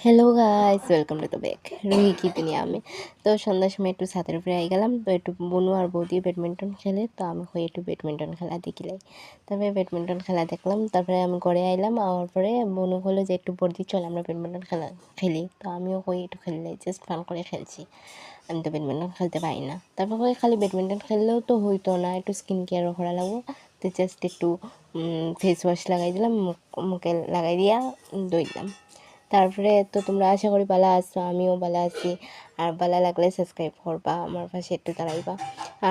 Hello guys, welcome to the back Ruhi কি দুনিয়া। আমি তো সন্ধ্যার সময় একটু ছাদের উপরে আই গেলাম। তো একটু বনু আর বৌদি ব্যাডমিন্টন খেলে, তো আমি হয়ে একটু ব্যাডমিন্টন খেলা দেখিলাই। তারপরে ব্যাডমিন্টন খেলা দেখলাম, তারপরে আমি ঘরে আইলাম। আওয়ার পরে বনু হলো যে একটু বর্দি চল আমরা ব্যাডমিন্টন খেলা খেলি। তো আমিও হয়ে একটু খেললে জাস্ট ফান করে খেলছি। আমি তো ব্যাডমিন্টন খেলতে পারি না। তারপর হয়ে খালি ব্যাডমিন্টন খেললেও তো হইতো না, একটু স্কিন কেয়ারও করা লাগবো। তো জাস্ট একটু ফেস ওয়াশ লাগাই দিলাম, মুখে লাগাই দিয়া দইলাম। তারপরে তো তোমরা আশা করি ভালো আছো, আমিও ভালো আছি। আর ভালো লাগলে সাবস্ক্রাইব করবা, আমার পাশে একটু দাঁড়াইবা।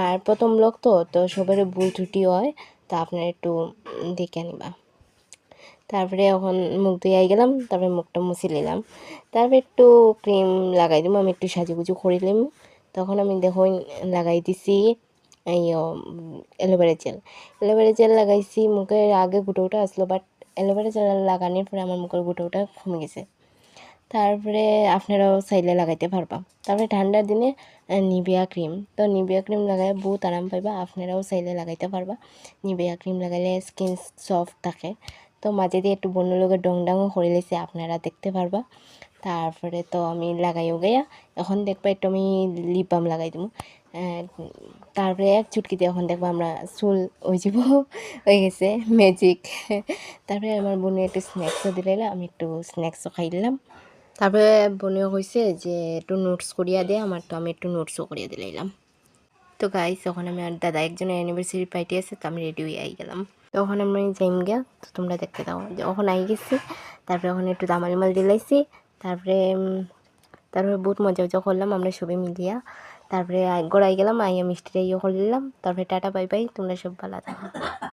আর প্রথম লোক তো সবারই ভুল ত্রুটি হয়, তো আপনারা একটু দেখে নিবা। তারপরে এখন মুখ ধুয়ে গেলাম, তারপরে মুখটা মুছে নিলাম। তারপরে একটু ক্রিম লাগাই দিব, আমি একটু সাজুগুজু করে নিলাম। তখন আমি দেখুন লাগাই দিছি এই অ্যালোভেরা জেল। অ্যালোভেরা জেল লাগাইছি মুখে, আগে গুঁটোটা আসলো, বাট অ্যালোভেরা জেল লাগানোর পরে আমার মুখের গুঁটোটা কমে গেছে। তারপরে আপনারাও চাইলে লাগাইতে পারবা। তারপরে ঠান্ডার দিনে নিভিয়া ক্রিম, তো নিভিয়া ক্রিম লাগাই বহুত আরাম পাইবা। আপনারাও চাইলে লাগাইতে পারবা। নিভিয়া ক্রিম লাগাইলে স্কিন সফট থাকে। তো মাঝে দিয়ে একটু বন্য লোকের ডং ডাংও করে লেছে, আপনারা দেখতে পারবা। তারপরে তো আমি লাগাইও গেয়া, এখন দেখবা একটু আমি লিপ বাম লাগাই দেবো। তারপরে এক চুটকিতে এখন দেখবা আমরা চুল ওই যাব হয়ে গেছে ম্যাজিক। তারপরে আমার বোনে একটু স্ন্যাক্সও দিলাইলো, আমি একটু স্ন্যাক্সও খাই দিলাম। তারপরে বোনেও কইছে যে একটু নোটস করিয়া দে আমার, তো আমি একটু নোটসও করিয়া দিলাইলাম। তো গাইস, তখন আমি আর দাদা একজনের অ্যানিভার্সারি পার্টি আছে, তো আমি রেডি হয়ে আই গেলাম। তখন আমি যাইম গিয়া, তো তোমরা দেখতে দাও যে ওখান আই গেছি। তারপরে ওখানে একটু দামাল মাল দিলাইছি। তারপরে বহুত মজা উজা করলাম আমরা সবাই মিলিয়া। তারপরে গড়াই গেলাম, আইয়া মিষ্টিটা ইয়ে করে দিলাম। তারপরে টাটা বাই বাই, তোমরা সব ভালো থাকো।